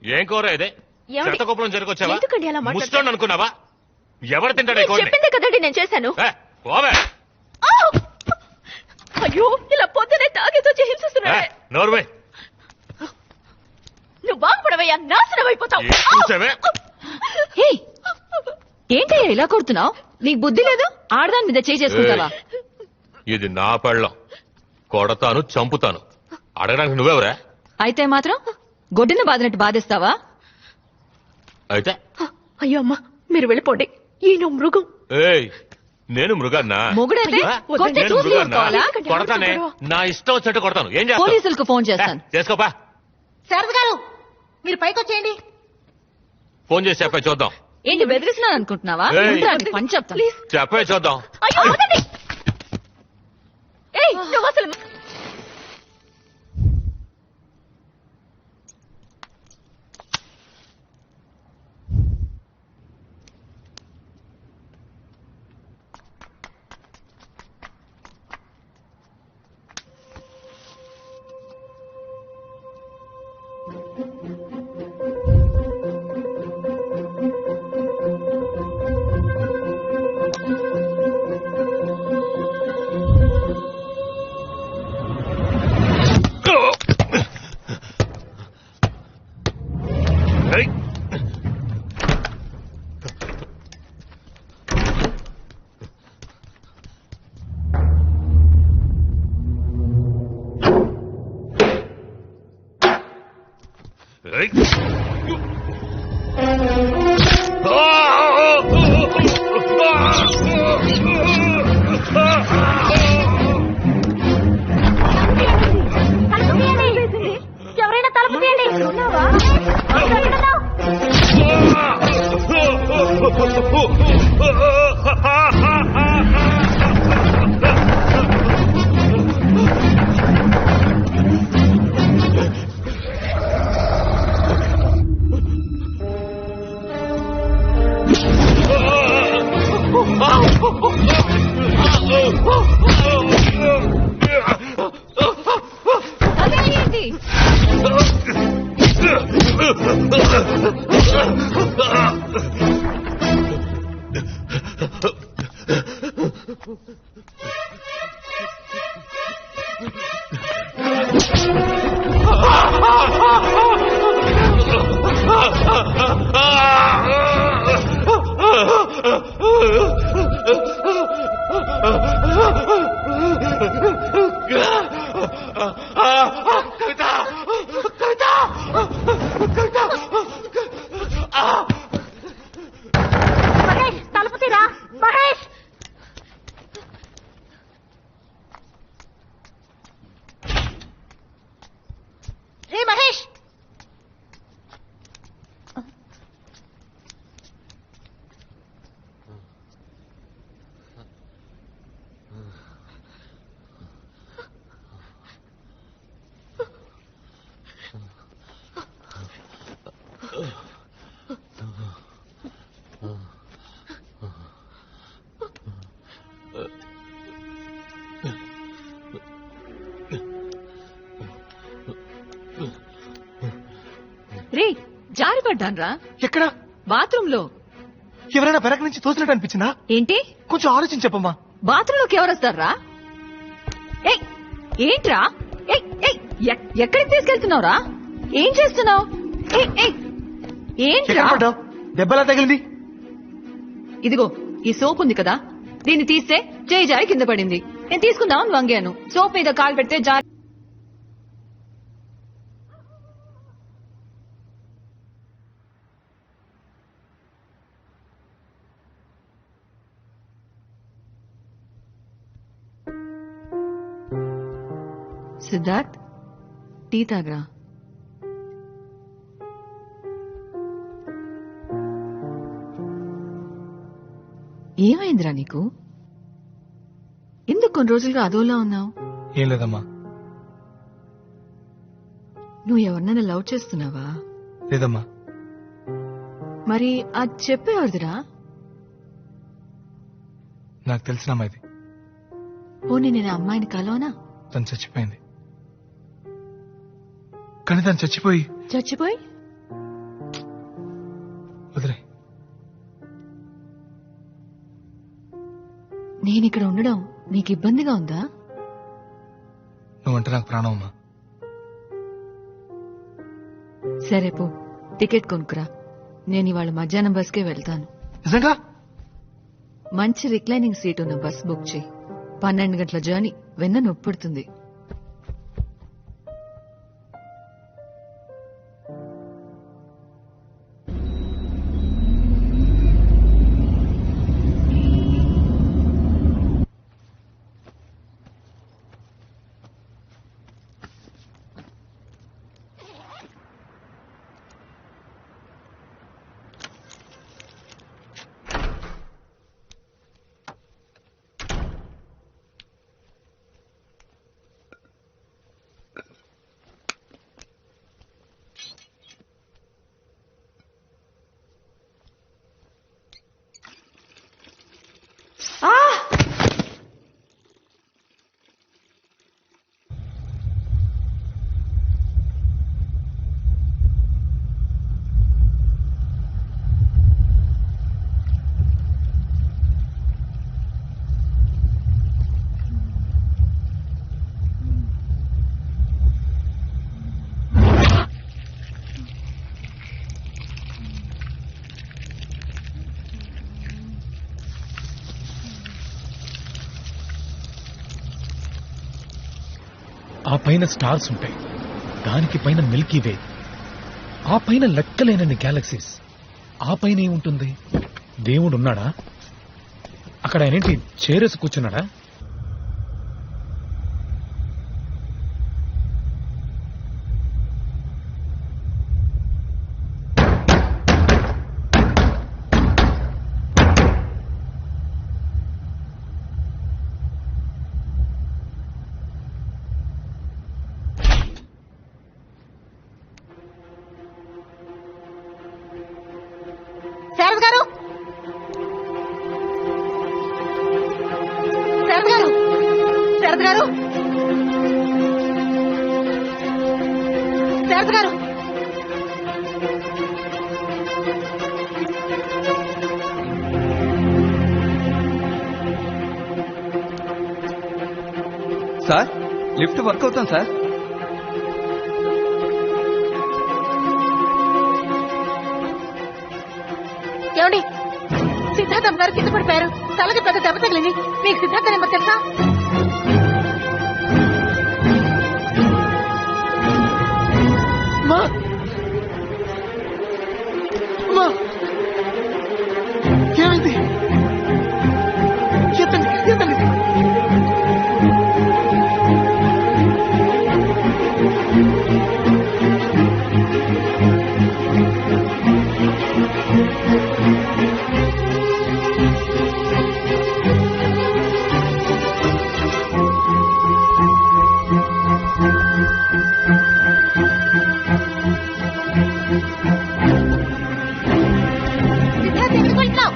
ఏం కూర ఇదే? చెత్తకుప్పలం జరగొచ్చావా? ఎందుకండి అలా మాట్లాడుతున్నారు? ముస్టోన్ అనుకున్నావా? ఎవరు తింటాడే కూర? చెప్పిందే కదండి నేను చేశాను. పోవే. అయ్యో ఇలా పొద్దునే తాగేతో హింసిస్తున్నాడే. నోర్వే. నువ్వు బాగుపడవయ్యా, నాశనం అయిపోతావు. ఏంటయ్యా ఇలా కొడుతున్నావు? నీకు బుద్ధి లేదు? ఆడదాని మీద చేసుకుంటావా? ఇది నా పెళ్ళం. కొడతాను, చంపుతాను. అడగడానికి నువ్వెవరా? అయితే మాత్రం గొడ్డున బాదినట్టు బాధేస్తావా? అయితే అయ్యో అమ్మా, మీరు వెళ్ళిపోండి. ఈయన మృగం. ఏయ్, నేను మృగాన్నా? మొగుడైతే కొట్టి నేను చూసి మృగాన్నా? ఊరుకోవాలా? కొడతానే, నా ఇష్టం వచ్చేట్టు కొడతాను. ఏం చేస్తావు? పోలీసులకు ఫోన్ చేస్తాను. చేసుకోపా. శారద గారు, మీరు పైకి వచ్చేయండి. ఫోన్ చేసి చెప్పే చూద్దాం. ఏంటి బెదిరిస్తున్నాను అనుకుంటున్నావా? ఏయ్. ఉండురా, నీ పని చెప్తాను. చెప్పే చూద్దాం. అయ్యో వదలండి. ఏయ్, నువ్వు అసలు ఏయ్. ఏయ్. ఎవరైనా తలుపు తీయండి. అదేంటి? మహేష్, తలుపు తీరా. మహేష్, రే మహేష్, రే జారిపడ్డాన్రా. ఎక్కడ? బాత్రూమ్ లో. ఎవరైనా వెనక నుంచి తోసినట్టు అనిపించిందా? ఏంటి? కొంచెం ఆలోచించి చెప్పమ్మా. బాత్రూమ్ లోకి ఎవరొస్తారా? ఏయ్, ఏంట్రా? ఏయ్, ఏయ్, ఎక్కడికి తీసుకెళ్తున్నావురా? ఏం చేస్తున్నావు? ఏంట్రా? ఎక్కడ పడ్డావు? దెబ్బలా తగిలింది. ఇదిగో ఈ సోప్ ఉంది కదా, దీన్ని తీస్తే చేయి జారి కింద పడింది. నేను తీసుకుందామని వంగాను. సోప్ మీద కాలు పెడితే జారి. సిద్ధార్థ్, టీ తాగరా. ఏమైందిరా నీకు? ఎందుకు కొన్ని రోజులుగా అదోలా ఉన్నావు? ఏం లేదమ్మా. నువ్వు ఎవరినైనా లవ్ చేస్తున్నావా? లేదమ్మా. మరి అది చెప్పేవాడిదిరా. నాకు తెలిసిన అమ్మాయిది. పోనీ నేను ఆ అమ్మాయిని కలవనా? తను చచ్చిపోయింది. కానీ తను చచ్చిపోయి చచ్చిపోయి నేనిక్కడ ఉండడం నీకు ఇబ్బందిగా ఉందా? నువ్వంటే నాకు ప్రాణం అమ్మా. సరే పో, టికెట్ కొనుక్కురా. నేను ఇవాళ మధ్యాహ్నం బస్కే వెళ్తాను. నిజంగా? మంచి రిక్లైనింగ్ సీట్ ఉన్న బస్ బుక్ చేయి. 12 గంటల జర్నీ, వెన్న నొప్పుడుతుంది. ఆ పైన స్టార్స్ ఉంటాయి, దానికి పైన మిల్కీ వే, ఆ పైన లెక్కలేనన్ని గ్యాలక్సీస్, ఆ పైన ఏముంటుంది? దేవుడు ఉన్నాడా? అక్కడ ఆయనేంటి చేరేసి కూర్చున్నాడా? శారద గారు, శారద గారు, శారద గారు, శారద గారు. సార్, లిఫ్ట్ వర్క్ అవుతాం సార్. ఏమండి, సిద్ధార్థం గారు కింద పడిపోయారు. తలకి పెద్ద దెబ్బ తగిలింది. మీకు సిద్ధార్థ నెంబర్ తెలుసా? ఏమైంది? ఎత్తండి, ఎత్తండి. సిద్ధార్థ ఎక్కడికి వెళ్తున్నావు?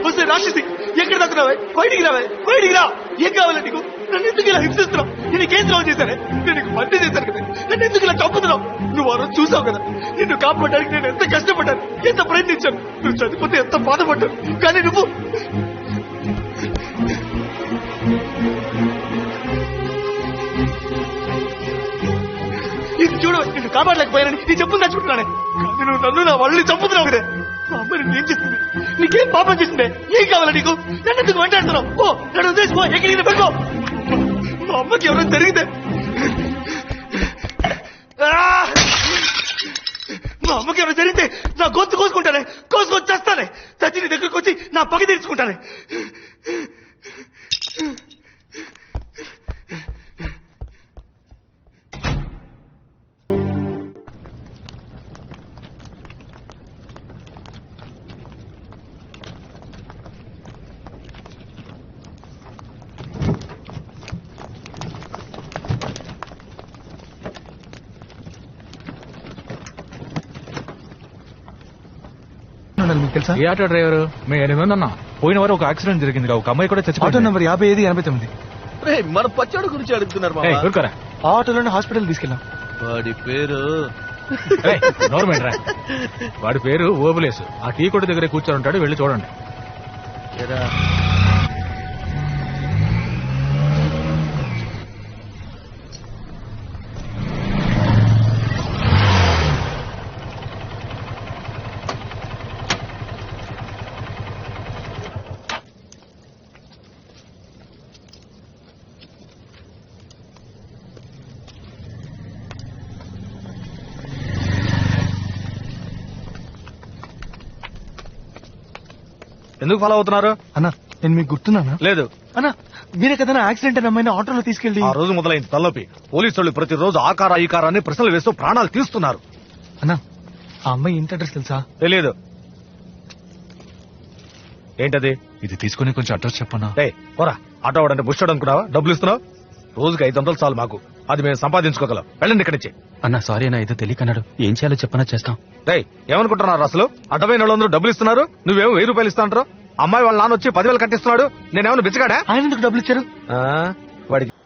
వస్తే రాక్షసి, ఎక్కడ దక్కున్నావే? బయటికి రావే, బయటికి రా. ఏం కావాలి నీకు? నన్ను ఎందుకు ఇలా హింసిస్తున్నావు? నేను కేసు రావు చేశానే, నేను నీకు మంచి చేశాను కదా. నన్ను ఎందుకు ఇలా చంపుతున్నావు? నువ్వు ఆ రోజు చూసావు కదా, నిన్ను కాపాడడానికి నేను ఎంత కష్టపడ్డాను, ఎంత ప్రయత్నించాను. నువ్వు చనిపోతే ఎంత బాధపడ్డాను. కానీ నువ్వు ఇది చూడు, నిన్ను కాపాడలేకపోయానని నీ చెప్పులు తెచ్చుకుంటున్నానే. కానీ నువ్వు నన్ను నా వాళ్ళని చంపుతున్నావు కదే. మా అమ్మ నిన్ను ఏం చేస్తుంది? నీకేం పాపం చేసిందే? ఏం కావాలా నీకు? నన్ను ఎందుకు వెంటాడుతున్నావు? ఓ, నన్ను ఉద్దేశం ఎక్కడికి పెట్టుకో. మా అమ్మకి ఎవరైనా జరిగితే మా అమ్మకి ఎవరైనా జరిగితే నా గొంతు కోసుకుంటానే, కోసుకొని చేస్తానే. చచ్చి నీ దగ్గరకు వచ్చి నా పగ తీర్చుకుంటానే. మీకు తెలుసా? ఏ ఆటో డ్రైవర్? మేము 8 మంది ఉన్నాం. పోయిన వారు ఒక యాక్సిడెంట్ జరిగింది, ఒక అమ్మాయి కూడా ఆటో చచ్చిపోయింది. నెంబర్ 5589. మన పచ్చడి గురించి అడుగుతున్నారు ఏయ్, ఊరుకోరా. ఆ ఆటోలోనే హాస్పిటల్ తీసుకెళ్ళాం. వాడి పేరు ఏయ్, నోరు మీండ్రా. వాడి పేరు ఓబులేసు. ఆ టీ కొట్టు దగ్గర కూర్చొని ఉంటాడు, వెళ్ళి చూడండి. ఎందుకు ఫాలో అవుతున్నారు అన్న? నేను మీకు గుర్తున్నానా? లేదు అన్న. మీరే కదా యాక్సిడెంట్ అయిన అమ్మాయిని ఆటోలో తీసుకెళ్ళి ఆ రోజు మొదలైంది తలనొప్పి. పోలీసు వాళ్ళు ప్రతిరోజు ఆకార ఈ కారాన్ని ప్రశ్నలు వేస్తూ ప్రాణాలు తీస్తున్నారు. అన్న, ఆ అమ్మాయి ఇంటి అడ్రస్ తెలుసా? తెలియదు. ఏంటది? ఇది తీసుకుని కొంచెం అడ్రస్ చెప్పనా? పోరా, ఆటో వాడంటే బుష్టాడు అనుకున్నావా? డబ్బులు ఇస్తున్నావు. రోజుకి 500 చాలు మాకు. అది మేము సంపాదించుకోగలం. వెళ్ళండి ఇక్కడి నుంచి. అన్న సారీ అన్న, ఏదో తెలియకన్నాడు. ఏం చేయాలో చెప్పనా చేస్తాం. ఏమనుకుంటున్నారు అసలు? అడ్డమైన వాళ్ళందరూ డబ్బులు ఇస్తున్నారు, నువ్వేమో 1000 రూపాయలు ఇస్తా అంటారు. అమ్మాయి వాళ్ళ నాన్న వచ్చి 10,000 కట్టిస్తున్నాడు. నేనేమన్నా బిచ్చగాడా? ఆయన ఎందుకు డబ్బులు ఇచ్చారు? వాడికి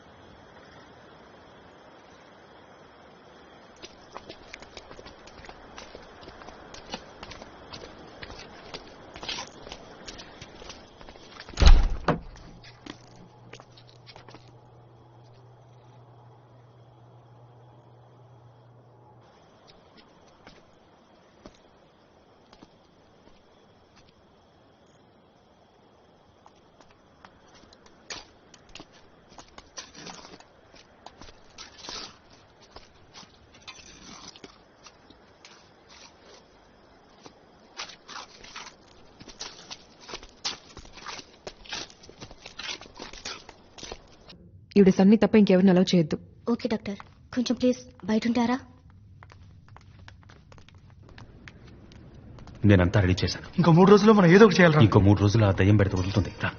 ఈవిడ సన్ని తప్ప ఇంకెవరిని అలౌ చేయొద్దు. ఓకే డాక్టర్, కొంచెం ప్లీజ్ బయట ఉంటారా? నేనంతా రెడీ చేశాను. ఇంకో 3 రోజుల్లో మనం ఏదో ఒకటి చేయాలి. ఇంకో 3 రోజులు ఆ దయ్యం పెడితే వదులుతుంది. రా.